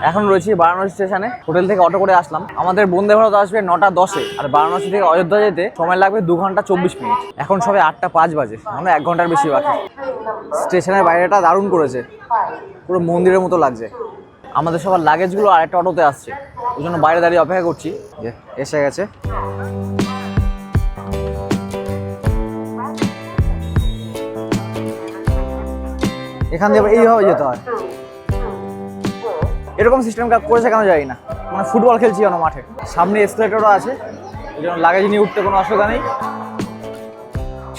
এখন রয়েছি বারাণসী স্টেশনে। হোটেল থেকে অটো করে আসলাম। আমাদের বন্দে ভারত আসবে 9টা 10-এ, আর বারাণসী থেকে অযোধ্যা যেতে সময় লাগবে 2 ঘন্টা 24 মিনিট। এখন সবে 8টা 5 বাজে, আমরা 1 ঘন্টার বেশি বাকি। স্টেশনের বাইরেটা দারুণ করেছে, পুরো মন্দিরের মতো লাগছে। আমাদের সবার লাগেজগুলো আরেকটা অটোতে আসছে, ওই জন্য বাইরে দাঁড়িয়ে অপেক্ষা করছি। এসে গেছে। এখান দিয়ে এইভাবে যেতে হয়। এরকম সিস্টেম করেছে কেন জানি না, মানে ফুটবল খেলছি যেন মাঠে। সামনে এসকেলেটরও আছে, ওই জন্য লাগেজ নিয়ে উঠতে কোনো অসুবিধা নেই।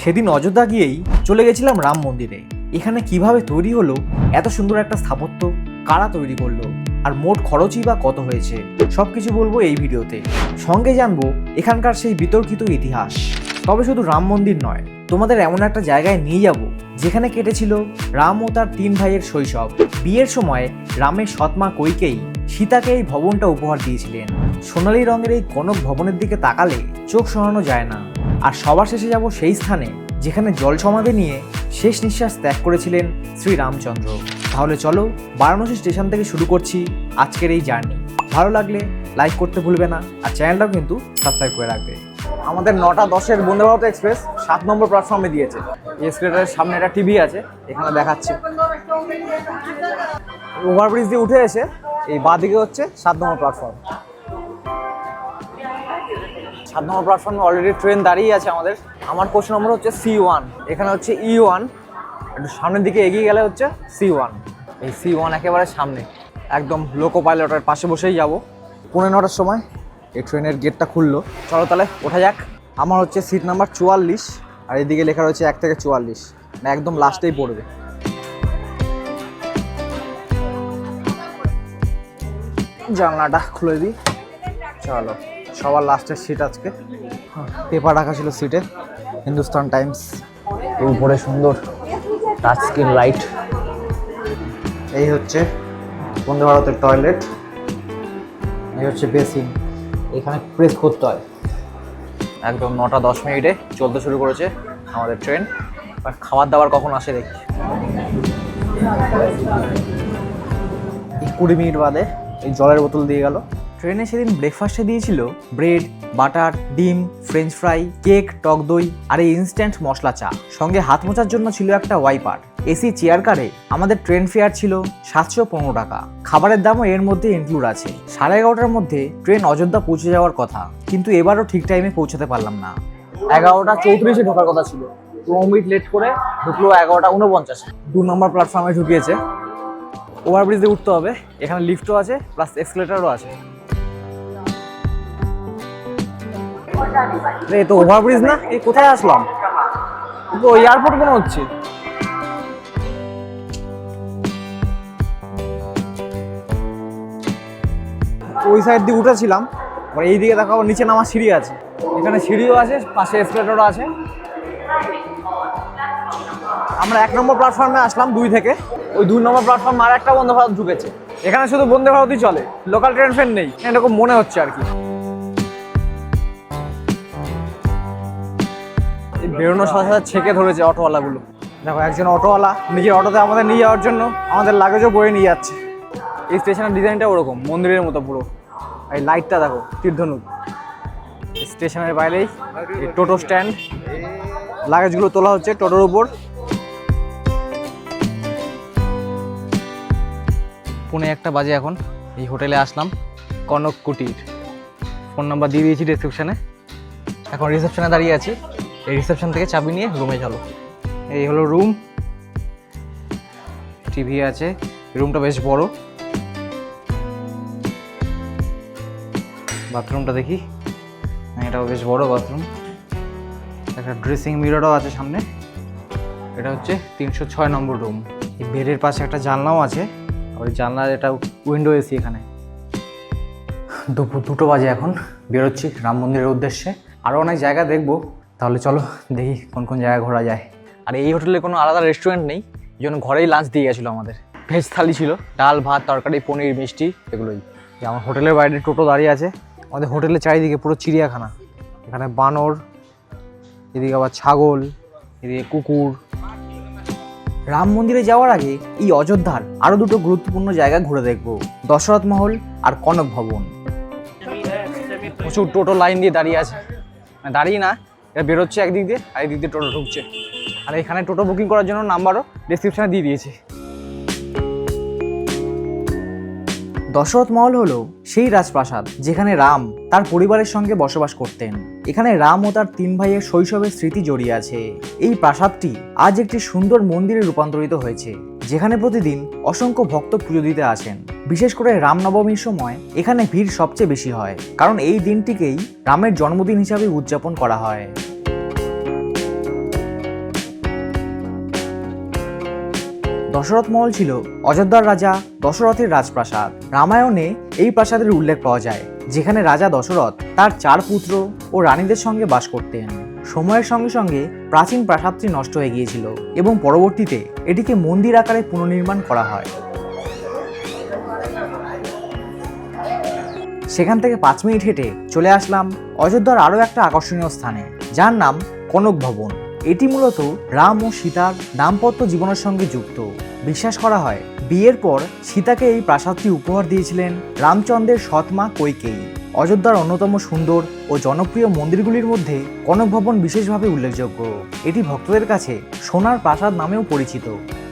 সেদিন অযোধ্যা গিয়েই চলে গেছিলাম রাম মন্দিরে। এখানে কিভাবে তৈরি হলো এত সুন্দর একটা স্থাপত্য, কারা তৈরি করলো, আর মোট খরচই বা কত হয়েছে, সবকিছু বলবো এই ভিডিওতে। সঙ্গে জানবো এখানকার সেই বিতর্কিত ইতিহাস। তবে শুধু রাম মন্দির নয়, তোমাদের এমন একটা জায়গায় নিয়ে যাব যেখানে কেটেছিল রাম ও তার 3 ভাইয়ের শৈশব। বিয়ের সময় রামের সৎমা কৈকেয়ী সীতাকে এই ভবনটা উপহার দিয়েছিলেন। সোনালী রঙের এই কনক ভবনের দিকে তাকালে চোখ সরানো যায় না। আর সবার শেষে যাব সেই স্থানে যেখানে জল সমাধি নিয়ে শেষ নিঃশ্বাস ত্যাগ করেছিলেন শ্রী রামচন্দ্র। তাহলে চলো, বারাণসী স্টেশন থেকে শুরু করছি আজকের এই জার্নি। ভালো লাগলে লাইক করতে ভুলবে না, আর চ্যানেলটাও কিন্তু সাবস্ক্রাইব করে রাখবে। আমাদের 9টা 10-এর বন্দে ভারত এক্সপ্রেস 7 নম্বর প্ল্যাটফর্মে দিয়েছে। এসকেলেটরের সামনে একটা টিভি আছে, এখানে দেখাচ্ছি। ওভারব্রিজ দিয়ে উঠে এসে এই বাঁদিকে হচ্ছে 7 নম্বর প্ল্যাটফর্ম। 7 নম্বর প্ল্যাটফর্মে অলরেডি ট্রেন দাঁড়িয়ে আছে আমাদের। আমার কোচ নম্বর হচ্ছে C1, এখানে হচ্ছে E1। একটু সামনের দিকে এগিয়ে গেলে হচ্ছে C1। এই C1 একেবারে সামনে, একদম লোকো পাইলটের পাশে বসেই যাব। 9:15টার সময় এই ট্রেনের গেটটা খুললো। চলো তাহলে ওঠা যাক। আমার হচ্ছে সিট নাম্বার 44, আর এদিকে লেখা রয়েছে 1 থেকে 44, মানে একদম লাস্টেই পড়বে। জানলাটা খুলে দিই। চলো, সবার লাস্টের সিট আজকে। পেপার রাখা ছিল সিটে, হিন্দুস্তান টাইমস। উপরে সুন্দর টাচ স্ক্রিন লাইট। এই হচ্ছে বন্দে ভারতের টয়লেট, এই হচ্ছে বেসিন, এখানে প্রেস করতে হয়। একদম 9টা 10 মিনিটে চলতে শুরু করেছে আমাদের ট্রেন। আর খাবার দাবার কখন আসে দেখি। 20 মিনিট বাদে এই জলের বোতল দিয়ে গেল। ট্রেনে সেদিন ব্রেকফাস্টে দিয়েছিল ব্রেড, বাটার, ডিম, ফ্রেঞ্চ ফ্রাই, কেক, টক দই আর এই ইনস্ট্যান্ট মশলা চা। সঙ্গে হাত মোছার জন্য ছিল একটা ওয়াইপার। এসি চেয়ার কারে আমাদের ট্রেন ফেয়ার ছিল 715 টাকা। খাবারের দামও এর মধ্যে ইনক্লুড আছে। 11:30টার মধ্যে ট্রেন অযোধ্যা পৌঁছে যাওয়ার কথা, কিন্তু এবারও ঠিক টাইমে পৌঁছাতে পারলাম না। 11টা 34-এ ঢোকার কথা ছিল, 2 মিনিট লেট করে ঢুকলো 11টা 49। 2 নম্বর প্ল্যাটফর্মে ঢুকিয়েছে। ওভারব্রিজ দিয়ে উঠতে হবে, এখানে লিফটও আছে প্লাস এসকেলেটরও আছে। এই তো ওভারব্রিজ না, এই কোথায় আসলাম? তো এয়ারপোর্ট মনে হচ্ছে। ওই সাইড দিয়ে উঠেছিলাম, আর এই দিকে দেখাবো নিচে নামার সিঁড়ি আছে। এখানে সিঁড়িও আছে, পাশে এসকেলেটরও আছে। আমরা 1 নম্বর প্ল্যাটফর্মে আসলাম 2 থেকে। ওই 2 নম্বর প্ল্যাটফর্মে আর একটা বন্দে ভারত ঢুকেছে। এখানে শুধু বন্দে ভারতই চলে, লোকাল ট্রেন ফেন নেই, এরকম মনে হচ্ছে আর কি। এই বেরোনোর সাথে সাথে ছেঁকে ধরেছে অটোওয়ালাগুলো। দেখো, একজন অটোওয়ালা নিজের অটোতে আমাদের নিয়ে যাওয়ার জন্য আমাদের লাগেজও বয়ে নিয়ে যাচ্ছে। এই স্টেশনের ডিজাইনটা ওরকম মন্দিরের মতো পুরো। এই লাইটটা দেখো, তীরধনুক। স্টেশনের বাইরেই এই টোটো স্ট্যান্ড, লাগেজগুলো তোলা হচ্ছে টোটোর উপর। পৌনে 1টা বাজে এখন। এই হোটেলে আসলাম, কনক কুটির। ফোন নাম্বার দিয়ে দিয়েছি ডিসক্রিপশানে। এখন রিসেপশনে দাঁড়িয়ে আছি। এই রিসেপশন থেকে চাবি নিয়ে রুমে চলো। এই হলো রুম, টিভি আছে, রুমটা বেশ বড়। বাথরুমটা দেখি, এটাও বেশ বড় বাথরুম। একটা ড্রেসিং মিররও আছে সামনে। এটা হচ্ছে 306 নম্বর রুম। এই বেডের পাশে একটা জানলাও আছে, আর জানলার এটা উইন্ডো এসি এখানে। দুপুর 2টো বাজে এখন, বেরোচ্ছি রাম মন্দিরের উদ্দেশ্যে। আরও অনেক জায়গা দেখবো, তাহলে চলো দেখি কোন কোন জায়গায় ঘোরা যায়। আর এই হোটেলে কোনো আলাদা রেস্টুরেন্ট নেই, এই জন্য ঘরেই লাঞ্চ দিয়ে গেছিলো আমাদের। ভেজ থালি ছিল, ডাল, ভাত, তরকারি, পনির, মিষ্টি, এগুলোই। আমার হোটেলের বাইরে টোটো দাঁড়িয়ে আছে। আমাদের হোটেলের চারিদিকে পুরো চিড়িয়াখানা। এখানে বানর, এদিকে আবার ছাগল, এদিকে কুকুর। রাম মন্দিরে যাওয়ার আগে এই অযোধ্যার আরো দুটো গুরুত্বপূর্ণ জায়গা ঘুরে দেখব, দশরথ মহল আর কনক ভবন। প্রচুর টোটো লাইন দিয়ে দাঁড়িয়ে আছে, মানে দাঁড়িয়ে না, এটা বেরোচ্ছে একদিক দিয়ে আর একদিক দিয়ে টোটো ঢুকছে। আর এখানে টোটো বুকিং করার জন্য নাম্বারও ডেসক্রিপশনে দিয়ে দিয়েছি। দশরথ মহল হলো সেই রাজপ্রাসাদ যেখানে রাম তার পরিবারের সঙ্গে বসবাস করতেন। এখানে রাম ও তার 3 ভাইয়ের শৈশবের স্মৃতি জড়িয়ে আছে। এই প্রাসাদটি আজ একটি সুন্দর মন্দিরে রূপান্তরিত হয়েছে, যেখানে প্রতিদিন অসংখ্য ভক্ত পুজো দিতে আসেন। বিশেষ করে রামনবমীর সময় এখানে ভিড় সবচেয়ে বেশি হয়, কারণ এই দিনটিকেই রামের জন্মদিন হিসাবে উদযাপন করা হয়। দশরথ মহল ছিল অযোধ্যার রাজা দশরথের রাজপ্রাসাদ। রামায়ণে এই প্রাসাদের উল্লেখ পাওয়া যায়, যেখানে রাজা দশরথ তার 4 পুত্র ও রানীদের সঙ্গে বাস করতেন। সময়ের সঙ্গে সঙ্গে প্রাচীন প্রাসাদটি নষ্ট হয়ে গিয়েছিল এবং পরবর্তীতে এটিকে মন্দির আকারে পুনর্নির্মাণ করা হয়। সেখান থেকে 5 মিনিট হেঁটে চলে আসলাম অযোধ্যার আরও একটা আকর্ষণীয় স্থানে, যার নাম কনক ভবন। এটি মূলত রাম ও সীতার দাম্পত্য জীবনের সঙ্গে যুক্ত। বিশ্বাস করা হয় বিয়ের পর সীতাকে এই প্রাসাদটি উপহার দিয়েছিলেন রামচন্দ্রের সৎমা কৈকেয়ী। অযোধ্যার অন্যতম সুন্দর ও জনপ্রিয় মন্দিরগুলির মধ্যে কনক ভবন বিশেষভাবে উল্লেখযোগ্য। এটি ভক্তদের কাছে সোনার প্রাসাদ নামেও পরিচিত।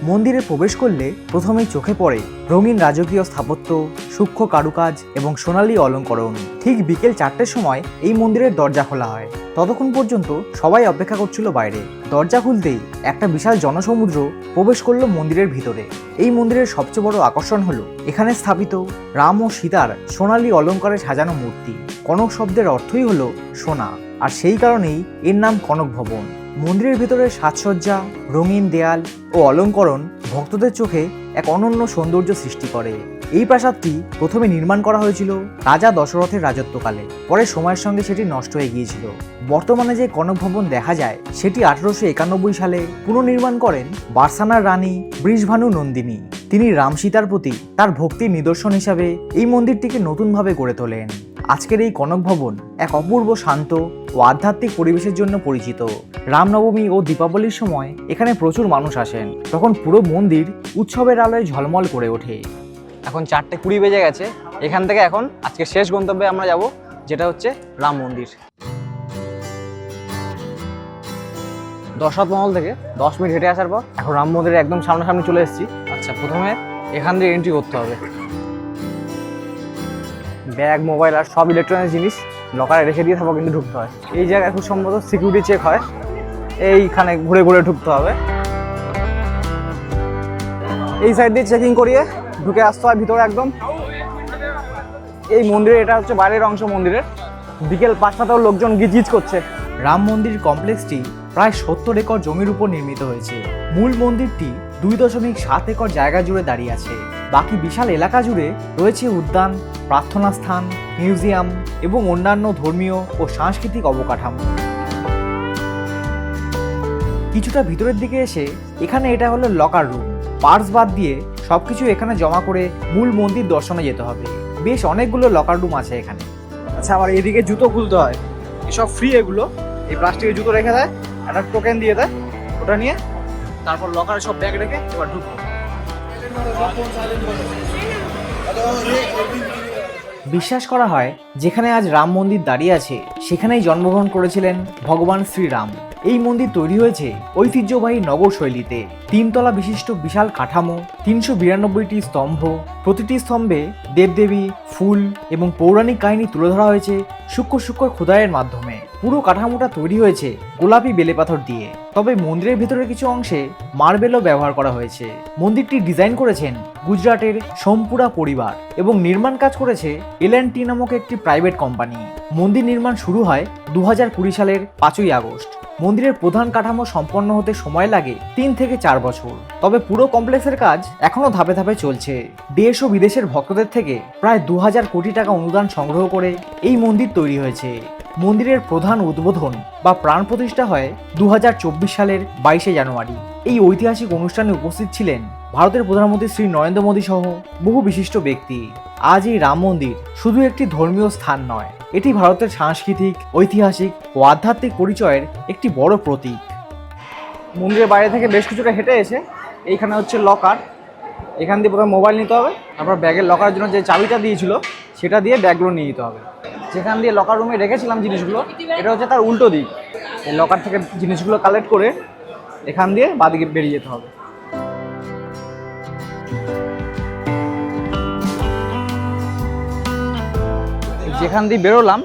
মন্দিরে প্রবেশ করলে প্রথমেই চোখে পড়ে রঙিন রাজকীয় স্থাপত্য, সূক্ষ্ম কারুকাজ এবং সোনালী অলঙ্করণ। ঠিক বিকেল 4টের সময় এই মন্দিরের দরজা খোলা হয়। ততক্ষণ পর্যন্ত সবাই অপেক্ষা করছিল বাইরে। দরজা খুলতেই একটা বিশাল জনসমুদ্র প্রবেশ করলো মন্দিরের ভিতরে। এই মন্দিরের সবচেয়ে বড় আকর্ষণ হলো এখানে স্থাপিত রাম ও সীতার সোনালী অলঙ্কারে সাজানো মূর্তি। কনক শব্দের অর্থই হলো সোনা, আর সেই কারণেই এর নাম কনক ভবন। মন্দিরের ভেতরে সাজসজ্জা, রঙিন দেয়াল ও অলঙ্করণ ভক্তদের চোখে এক অনন্য সৌন্দর্য সৃষ্টি করে। এই প্রাসাদটি প্রথমে নির্মাণ করা হয়েছিল রাজা দশরথের রাজত্বকালে, পরে সময়ের সঙ্গে সেটি নষ্ট হয়ে গিয়েছিল। বর্তমানে যে কনক ভবন দেখা যায় সেটি 1891 সালে পুনর্নির্মাণ করেন বার্সানার রানী বৃষভানু নন্দিনী। তিনি রাম সীতার প্রতি তার ভক্তির নিদর্শন হিসাবে এই মন্দিরটিকে নতুনভাবে গড়ে তোলেন। আজকের এই কনক ভবন এক অপূর্ব শান্ত ও আধ্যাত্মিক পরিবেশের জন্য পরিচিত। রামনবমী ও দীপাবলির সময় এখানে প্রচুর মানুষ আসেন, তখন পুরো মন্দির উৎসবের আলোয় ঝলমল করে ওঠে। এখন 4:20 বেজে গেছে। এখান থেকে এখন আজকে শেষ গন্তব্যে আমরা যাব, যেটা হচ্ছে রাম মন্দির। দশরথ মহল থেকে 10 মিনিট হেঁটে আসার পর এখন রাম মন্দিরের একদম সামনাসামনি চলে এসেছি। আচ্ছা, প্রথমে এখান দিয়ে এন্ট্রি করতে হবে। ব্যাগ, মোবাইল আর সব ইলেকট্রনিক্স জিনিস লকারে রেখে দিয়ে তারপর কিন্তু ঢুকতে হয়। এই জায়গায় খুব সম্ভবত সিকিউরিটি চেক হয়, এইখানে ঘুরে ঘুরে ঢুকতে হবে। এই সাইড দিয়ে চেকিং করিয়ে ঢুকে আসতে হয় ভিতরে একদম। এই মন্দিরে, এটা হচ্ছে বাইরের অংশ মন্দিরের। বিকেল 5টাতেও লোকজন গিজগিজ করছে। রাম মন্দির কমপ্লেক্সটি প্রায় 70 একর জমির উপর নির্মিত হয়েছে। মূল মন্দিরটি 2.7 একর জায়গা জুড়ে দাঁড়িয়ে আছে। বাকি বিশাল এলাকা জুড়ে রয়েছে উদ্যান, প্রার্থনা স্থান, মিউজিয়াম এবং অন্যান্য ধর্মীয় ও সাংস্কৃতিক অবকাঠামো। কিছুটা ভিতরের দিকে এসে এখানে এটা হলো লকার রুম। পার্স বাদ দিয়ে সবকিছু এখানে জমা করে মূল মন্দির দর্শনে যেতে হবে। বেশ অনেকগুলো লকার রুম আছে এখানে। আচ্ছা, আবার এদিকে জুতো খুলতে হয়, এসব ফ্রি। এগুলো এই প্লাস্টিকের জুতো রেখে দেয়, একটা টোকেন দিয়ে দেয়, ওটা নিয়ে তারপর লকারে সব ব্যাগ রেখে এবার ঢুকবো। বিশ্বাস করা হয় যেখানে আজ রাম মন্দির দাঁড়িয়ে আছে সেখানেই জন্মগ্রহণ করেছিলেন ভগবান শ্রীরাম। এই মন্দির তৈরি হয়েছে ঐতিহ্যবাহী নগর শৈলীতে। 3 তলা বিশিষ্ট বিশাল কাঠামো, 392টি স্তম্ভ, প্রতিটি স্তম্ভে দেবদেবী, ফুল এবং পৌরাণিক কাহিনী তুলে ধরা হয়েছে সূক্ষ্ম সূক্ষ্ম খোদাইয়ের মাধ্যমে। পুরো কাঠামোটা তৈরি হয়েছে গোলাপি বেলেপাথর দিয়ে, তবে মন্দিরের ভেতরের কিছু অংশে মার্বেলও ব্যবহার করা হয়েছে। মন্দিরটি ডিজাইন করেছেন গুজরাটের সোমপুরা পরিবার এবং নির্মাণ কাজ করেছে L&T নামক একটি প্রাইভেট কোম্পানি। মন্দির নির্মাণ শুরু হয় 2020 সালের 5ই আগস্ট। মন্দিরের প্রধান কাঠামো সম্পন্ন হতে সময় লাগে 3 থেকে 4 বছর। তবে পুরো কমপ্লেক্সের কাজ এখনো ধাপে ধাপে চলছে। দেশ ও বিদেশের ভক্তদের থেকে প্রায় 2000 কোটি টাকা অনুদান সংগ্রহ করে এই মন্দির তৈরি হয়েছে। মন্দিরের প্রধান উদ্বোধন বা প্রাণ প্রতিষ্ঠা হয় 2024 সালের 22শে জানুয়ারি। এই ঐতিহাসিক অনুষ্ঠানে উপস্থিত ছিলেন ভারতের প্রধানমন্ত্রী শ্রী নরেন্দ্র মোদী সহ বহু বিশিষ্ট ব্যক্তি। আজ এই রাম মন্দির শুধু একটি ধর্মীয় স্থান নয়, এটি ভারতের সাংস্কৃতিক, ঐতিহাসিক ও আধ্যাত্মিক পরিচয়ের একটি বড় প্রতীক। মন্দিরের বাইরে থেকে বেশ কিছুটা হেঁটে এসে এইখানে হচ্ছে লকার। এখান দিয়ে প্রথমে মোবাইল নিতে হবে, তারপর ব্যাগের লকারের জন্য যে চাবিটা দিয়েছিল সেটা দিয়ে ব্যাগগুলো নিয়ে যেতে হবে। যেখান দিয়ে লকার রুমে রেখেছিলাম জিনিসগুলো, এটা হচ্ছে তার উল্টো দিক। এই লকার থেকে জিনিসগুলো কালেক্ট করে এখান দিয়ে বাদিকে বেরিয়ে যেতে হবে। যেখান দিয়ে বেরোলাম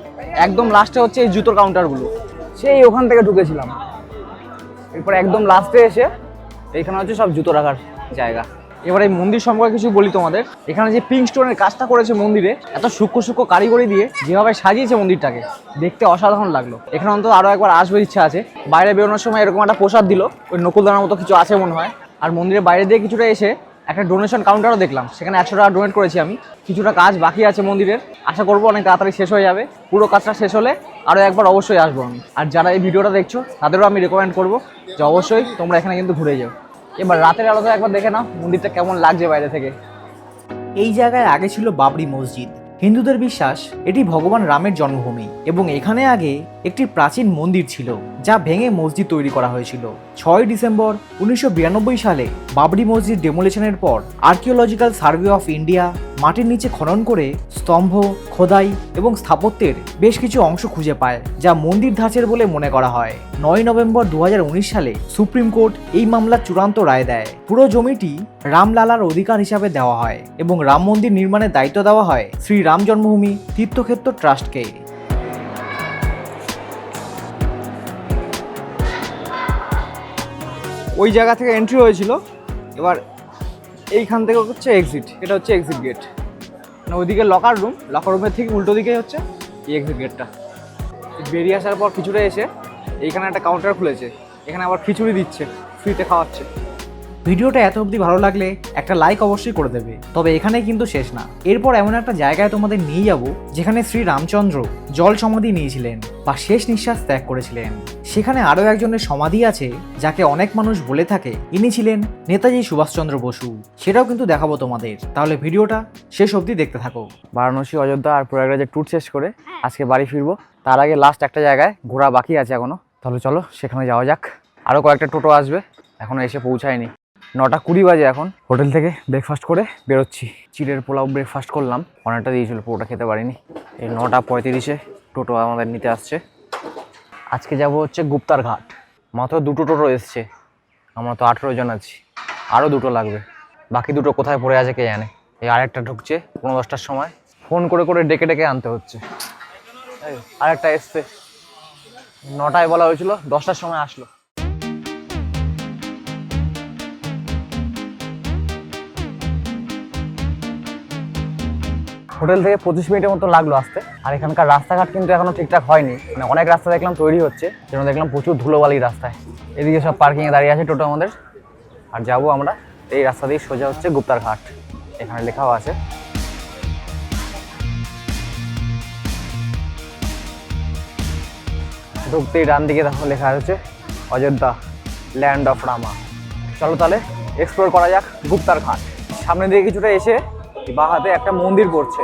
একদম লাস্টে হচ্ছে এই জুতোর কাউন্টারগুলো, সেই ওখান থেকে ঢুকেছিলাম। এরপর একদম লাস্টে এসে এইখানে হচ্ছে সব জুতো রাখার জায়গা। এবার এই মন্দির সম্পর্কে কিছু বলি তোমাদের। এখানে যে পিঙ্ক স্টোনের কাজটা করেছে মন্দিরে, এত সূক্ষ্ম সূক্ষ্ম কারিগরি দিয়ে যেভাবে সাজিয়েছে মন্দিরটাকে, দেখতে অসাধারণ লাগলো। এখানে অন্তত আরও একবার আসবার ইচ্ছা আছে। বাইরে বেরোনোর সময় এরকম একটা প্রসাদ দিল, ওই নকুলদানার মতো কিছু আছে মনে হয়। আর মন্দিরের বাইরে দিয়ে কিছুটা এসে একটা ডোনেশন কাউন্টারও দেখলাম, সেখানে 100 টাকা ডোনেট করেছি আমি। কিছুটা কাজ বাকি আছে মন্দিরের, আশা করবো অনেক তাড়াতাড়ি শেষ হয়ে যাবে। পুরো কাজটা শেষ হলে আরও একবার অবশ্যই আসবো আমি। আর যারা এই ভিডিওটা দেখছো তাদেরও আমি রেকমেন্ড করবো যে অবশ্যই তোমরা এখানে কিন্তু ঘুরে যাও। এবার রাতের আলোতে একবার দেখে নাও মন্দিরটা কেমন লাগছে বাইরে থেকে। এই জায়গায় আগে ছিল বাবরি মসজিদ। হিন্দুদের বিশ্বাস এটি ভগবান রামের জন্মভূমি এবং এখানে আগে একটি প্রাচীন মন্দির ছিল, যা ভেঙে মসজিদ তৈরি করা হয়েছিল। 6 ডিসেম্বর 1992 সালে বাবরি মসজিদ ডেমোলিশনের পর আর্কিওলজিক্যাল সার্ভে অফ ইন্ডিয়া মাটির নিচে খনন করে স্তম্ভ, খোদাই এবং স্থাপত্যের বেশ কিছু অংশ খুঁজে পায়, যা মন্দির ধাঁচের বলে মনে করা হয়। 9 নভেম্বর 2019 সালে সুপ্রিম কোর্ট এই মামলার চূড়ান্ত রায় দেয়। পুরো জমিটি রামলালার অধিকার হিসাবে দেওয়া হয় এবং রাম মন্দির নির্মাণের দায়িত্ব দেওয়া হয় শ্রী রাম জন্মভূমি তীর্থক্ষেত্র ট্রাস্টকে। ওই জায়গা থেকে এন্ট্রি হয়েছিল, এবার এইখান থেকে হচ্ছে এক্সিট। এটা হচ্ছে এক্সিট গেট, মানে ওইদিকে লকার রুম, লকার রুমের ঠিক উল্টো দিকেই হচ্ছে এই এক্সিট গেটটা। বেরিয়ে আসার পর কিছুটা এসে এইখানে একটা কাউন্টার খুলেছে, এখানে আবার খিচুড়ি দিচ্ছে, ফ্রিতে খাওয়াচ্ছে। ভিডিওটা এত অবধি ভালো লাগলে একটা লাইক অবশ্যই করে দেবে। তবে এখানে কিন্তু শেষ না, এরপর এমন একটা জায়গায় তোমাদের নিয়ে যাব যেখানে শ্রী রামচন্দ্র জল সমাধি নিয়েছিলেন বা শেষ নিঃশ্বাস ত্যাগ করেছিলেন। সেখানে আরও একজনের সমাধি আছে যাকে অনেক মানুষ বলে থাকে ইনি ছিলেন নেতাজি সুভাষচন্দ্র বসু। সেটাও কিন্তু দেখাবো তোমাদের, তাহলে ভিডিওটা শেষ অবধি দেখতে থাকো। বারাণসী, অযোধ্যা আর প্রয়াগরাজের ট্যুর শেষ করে আজকে বাড়ি ফিরবো। তার আগে লাস্ট একটা জায়গায় ঘোরা বাকি আছে এখনো, তাহলে চলো সেখানে যাওয়া যাক। আরও কয়েকটা টোটো আসবে, এখনো এসে পৌঁছায়নি। 9:20 বাজে এখন। হোটেল থেকে ব্রেকফাস্ট করে বেরোচ্ছি। চিড়ের পোলাও ব্রেকফাস্ট করলাম, অনেকটা দিয়েছিল, পুরোটা খেতে পারিনি। এই 9:35 টোটো আমাদের নিতে আসছে। আজকে যাব হচ্ছে গুপ্তার ঘাট। মাত্র 2টো টোটো এসছে, আমরা তো 18 জন আছি, আরও 2টো লাগবে। বাকি 2টো কোথায় পড়ে আছে কে জানে। এই আরেকটা ঢুকছে 10:10টার সময়, ফোন করে করে ডেকে ডেকে আনতে হচ্ছে। আরেকটা এসছে, 9টায় বলা হয়েছিল, 10টার সময় আসলো। হোটেল থেকে 25 মিনিটের মতো লাগলো আসতে। আর এখানকার রাস্তাঘাট কিন্তু এখনো ঠিকঠাক হয়নি, মানে অনেক রাস্তা দেখলাম তৈরি হচ্ছে, যেন দেখলাম প্রচুর ধুলোবালি রাস্তায়। এদিকে সব পার্কিংয়ে দাঁড়িয়ে আছে টোটো আমাদের। আর যাবো আমরা এই রাস্তা দিয়ে সোজা হচ্ছে গুপ্তার ঘাট, এখানে লেখাও আছে। ঢুকতেই ডান দিকে দেখো লেখা আছে অযোধ্যা, ল্যান্ড অফ রামা। চলো তাহলে এক্সপ্লোর করা যাক গুপ্তার ঘাট। সামনে দিকে কিছুটা এসে বাঁ হাতে একটা মন্দির পড়ছে।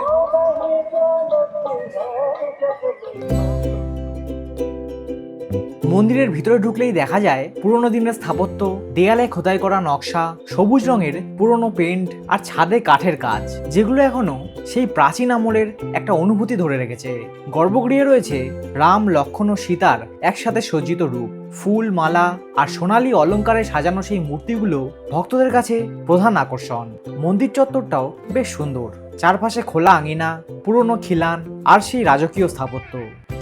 মন্দিরের ভিতরে ঢুকলেই দেখা যায় পুরোনো দিনের স্থাপত্য, দেয়ালে খোদাই করা নকশা, সবুজ রঙের পুরোনো পেন্ট আর ছাদে কাঠের কাজ, যেগুলো এখনো সেই প্রাচীন আমলের একটা অনুভূতি ধরে রেখেছে। গর্ভগৃহে রয়েছে রাম, লক্ষ্মণ ও সীতার একসাথে সজ্জিত রূপ। ফুল, মালা আর সোনালী অলংকারে সাজানো সেই মূর্তিগুলো ভক্তদের কাছে প্রধান আকর্ষণ। মন্দির চত্বরটাও বেশ সুন্দর, চারপাশে খোলা আঙিনা, পুরনো খিলান আর সেই রাজকীয় স্থাপত্য।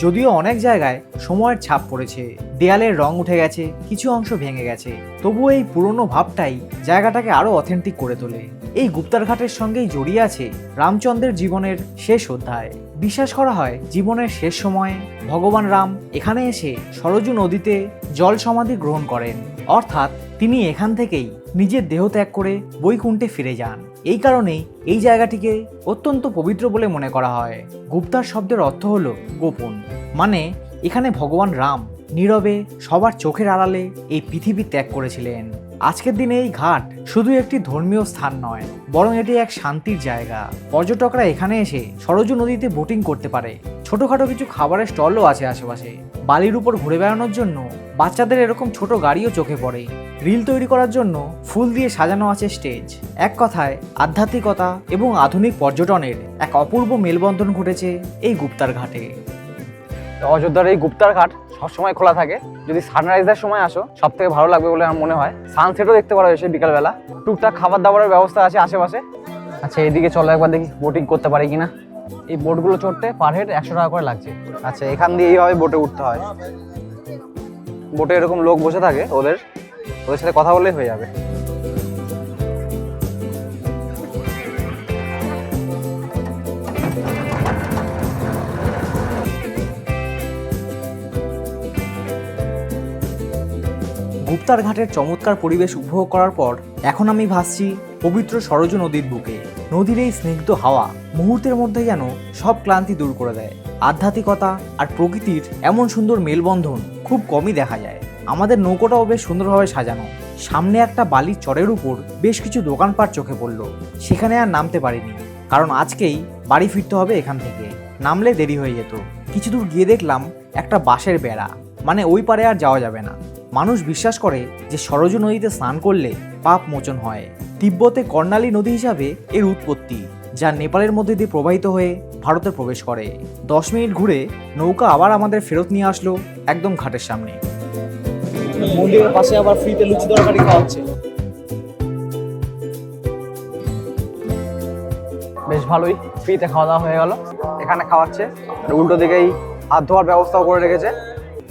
যদিও অনেক জায়গায় সময়ের ছাপ পড়েছে, দেয়ালের রং উঠে গেছে, কিছু অংশ ভেঙে গেছে, তবুও এই পুরনো ভাবটাই জায়গাটাকে আরো অথেন্টিক করে তোলে। এই গুপ্তার ঘাটের সঙ্গেই জড়িয়ে আছে রামচন্দ্রের জীবনের শেষ অধ্যায়। বিশ্বাস করা হয় জীবনের শেষ সময়ে ভগবান রাম এখানে এসে সরজু নদীতে জল সমাধি গ্রহণ করেন, অর্থাৎ তিনি এখান থেকেই নিজের দেহ ত্যাগ করে বৈকুণ্ঠে ফিরে যান। এই কারণেই এই জায়গাটিকে অত্যন্ত পবিত্র বলে মনে করা হয়। গুপ্তার শব্দের অর্থ হলো গোপন, মানে এখানে ভগবান রাম নীরবে সবার চোখের আড়ালে এই পৃথিবী ত্যাগ করেছিলেন। আজকের দিনে এই ঘাট শুধু একটি ধর্মীয় স্থান নয়, বরং এটি এক শান্তির জায়গা। পর্যটকরা এখানে এসে সরজু নদীতে বোটিং করতে পারে, ছোটখাটো কিছু খাবারের স্টলও আছে আশেপাশে। বালির উপর ঘুরে বেড়ানোর জন্য বাচ্চাদের এরকম ছোট গাড়িও চোখে পড়ে, রিল তৈরি করার জন্য ফুল দিয়ে সাজানো আছে স্টেজ। এক কথায় আধ্যাত্মিকতা এবং আধুনিক পর্যটনের এক অপূর্ব মেলবন্ধন ঘটেছে এই গুপ্তার ঘাটে। অযোধ্যার এই গুপ্তার ঘাট সবসময় খোলা থাকে। যদি সানরাইজের সময় আসো সব থেকে ভালো লাগবে বলে আমার মনে হয়। সানসেটও দেখতে পারো এসে বিকালবেলা। টুকটাক খাবার দাবারের ব্যবস্থা আছে আশেপাশে। আচ্ছা, এদিকে চলো একবার দেখি বোটিং করতে পারি কিনা। এই বোটগুলো চড়তে পার হেড 100 টাকা করে লাগছে। আচ্ছা, এখান দিয়ে এইভাবে বোটে উঠতে হয়। বোটে এরকম লোক বসে থাকে, ওদের সাথে কথা বললেই হয়ে যাবে। গুপ্তার ঘাটের চমৎকার পরিবেশ উপভোগ করার পর এখন আমি ভাসছি পবিত্র সরজু নদীর বুকে। নদীর এই স্নিগ্ধ হাওয়া মুহূর্তের মধ্যে যেন সব ক্লান্তি দূর করে দেয়। আধ্যাত্মিকতা আর প্রকৃতির এমন সুন্দর মেলবন্ধন খুব কমই দেখা যায়। আমাদের নৌকোটাও বেশ সুন্দরভাবে সাজানো। সামনে একটা বালির চরের উপর বেশ কিছু দোকানপাট চোখে পড়ল। সেখানে আর নামতে পারিনি, কারণ আজকেই বাড়ি ফিরতে হবে এখান থেকে। নামলে দেরি হয়ে যেত। কিছু দূর গিয়ে দেখলাম একটা বাঁশের বেড়া, মানে ওই পারে আর যাওয়া যাবে না। মানুষ বিশ্বাস করে যে সরজু নদীতে স্নান করলে পাপ মোচন হয়। তিব্বতে কর্ণালী নদী হিসাবে এর উৎপত্তি, যা নেপালের মধ্যে দিয়ে প্রবাহিত হয়ে ভারতে প্রবেশ করে। 10 মিনিট ঘুরে নৌকা আবার আমাদের ফেরত নিয়ে আসলো একদম ঘাটের সামনে। মন্দিরের পাশে আবার ফ্রিতে লুচি তরকারি খাওয়াচ্ছে। বেশ ভালোই ফ্রিতে খাওয়া দাওয়া হয়ে গেল। এখানে খাওয়াচ্ছে, আর উল্টো দিকেই হাত ধোয়ার ব্যবস্থাও করে রেখেছে।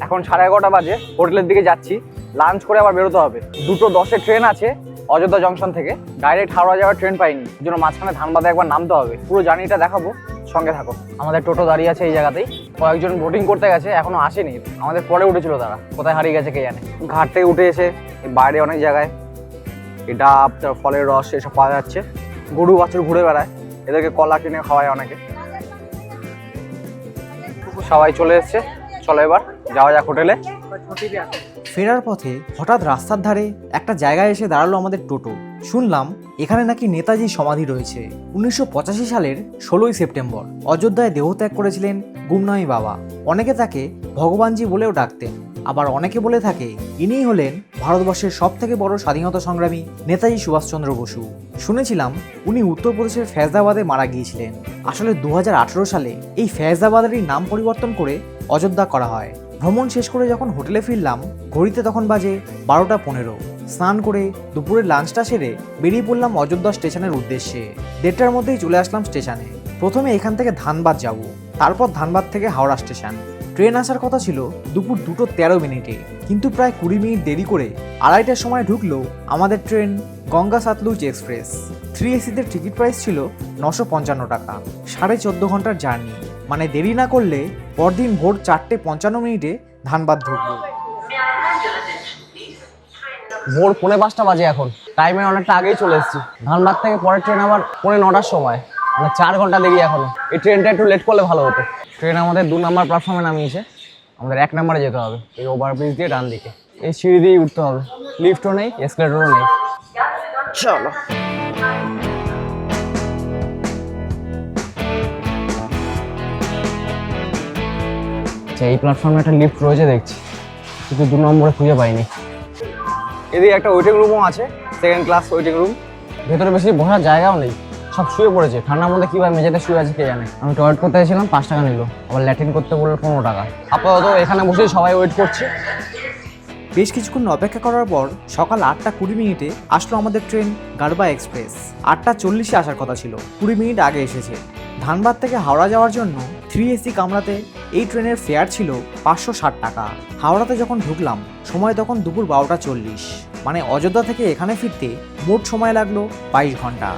এখন 11:30 বাজে, হোটেলের দিকে যাচ্ছি। লাঞ্চ করে আবার বেরোতে হবে। 2:10 ট্রেন আছে অযোধ্যা জংশন থেকে। ডাইরেক্ট হাওড়া যাওয়ার ট্রেন পাইনি, এই জন্য মাঝখানে ধানবাদে একবার নামতে হবে। পুরো জার্নিটা দেখাবো, সঙ্গে থাকো। আমাদের টোটো দাঁড়িয়ে আছে এই জায়গাতেই। কয়েকজন বোটিং করতে গেছে, এখনো আসেনি। আমাদের পরে উঠেছিল তারা, কোথায় হারিয়ে গেছে কে জানে। ঘাট থেকে উঠে এসে বাইরে অনেক জায়গায় এই ডাব, ফলের রস এসব পাওয়া যাচ্ছে। গরু বাছুর ঘুরে বেড়ায়, এদেরকে কলা কিনে খাওয়ায় অনেকে। সবাই চলে এসছে, চলো এবার যাওয়া যাক হোটেলে। ফেরার পথে হঠাৎ রাস্তার ধারে একটা জায়গায় এসে দাঁড়ালো আমাদের টোটো। শুনলাম এখানে নাকি নেতাজির সমাধি রয়েছে। 1985 সালের 16ই সেপ্টেম্বর অযোধ্যায় দেহত্যাগ করেছিলেন গুমনামী বাবা। অনেকে তাকে ভগবানজি বলেও ডাকতেন, আবার অনেকে বলে থাকে ইনিই হলেন ভারতবর্ষের সব থেকে বড় স্বাধীনতা সংগ্রামী নেতাজি সুভাষচন্দ্র বসু। শুনেছিলাম উনি উত্তরপ্রদেশের ফৈজাবাদে মারা গিয়েছিলেন। আসলে 2018 সালে এই ফৈজাবাদেরই নাম পরিবর্তন করে অযোধ্যা করা হয়। ভ্রমণ শেষ করে যখন হোটেলে ফিরলাম, ঘড়িতে তখন বাজে 12:15। স্নান করে দুপুরের লাঞ্চটা সেরে বেরিয়ে পড়লাম অযোধ্যা স্টেশনের উদ্দেশ্যে। 1:30টার মধ্যেই চলে আসলাম স্টেশনে। প্রথমে এখান থেকে ধানবাদ যাব, তারপর ধানবাদ থেকে হাওড়া স্টেশন। ট্রেন আসার কথা ছিল দুপুর 2:13, কিন্তু প্রায় 20 মিনিট দেরি করে 2:30টার সময় ঢুকলো আমাদের ট্রেন গঙ্গা সাতলুজ এক্সপ্রেস। 3AC-তে টিকিট প্রাইস ছিল 955 টাকা। 14.5 ঘন্টার জার্নি, মানে দেরি না করলে পরদিন ভোর 4:55 ধানবাদ ঢুকবো। ভোর 4:45 বাজে এখন। টাইমে অনেকটা আগেই চলে এসেছি। ধানবাদ থেকে পরের ট্রেন আবার 9:45-র সময়, মানে 4 ঘন্টা দেরি এখনো। এই ট্রেনটা একটু লেট করলে ভালো হতো। ট্রেন আমাদের 2 নম্বর প্ল্যাটফর্মে নামিয়েছে। আমাদের 1 নম্বরে যেতে হবে, এই ওভারব্রিজ দিয়ে ডান দিকে। এই সিঁড়ি দিয়েই উঠতে হবে, লিফটও নেই, এসকেলেটরও নেই। চলো। আচ্ছা, এই প্ল্যাটফর্মে একটা লিফট রয়েছে দেখছি, কিন্তু 2 নম্বরে খুঁজে পাইনি। এদিকে একটা ওয়েটিং রুমও আছে, 2nd ক্লাস ওয়েটিং রুম। ভেতরে বেশি বসার জায়গাও নেই, সব শুয়ে পড়েছে। ঠান্ডার মধ্যে কীভাবে মেঝেতে শুয়ে আছে কে জানে। আমি টয়লেট করতে গেছিলাম, 5 টাকা নিল। আবার ল্যাট্রিন করতে বললো 15 টাকা। আপাতত এখানে বসেই সবাই ওয়েট করছে। বেশ কিছুক্ষণ অপেক্ষা করার পর সকাল 8:20 আসলো আমাদের ট্রেন গাড়বা এক্সপ্রেস। 8:40 আসার কথা ছিল, 20 মিনিট আগে এসেছে। ধানবাদ থেকে হাওড়া যাওয়ার জন্য 3AC কামরাতে এই ট্রেনের ফেয়ার ছিল 560 টাকা। হাওড়াতে যখন ঢুকলাম সময় তখন দুপুর 12:40, মানে অযোধ্যা থেকে এখানে ফিরতে মোট সময় লাগলো 22 ঘন্টা।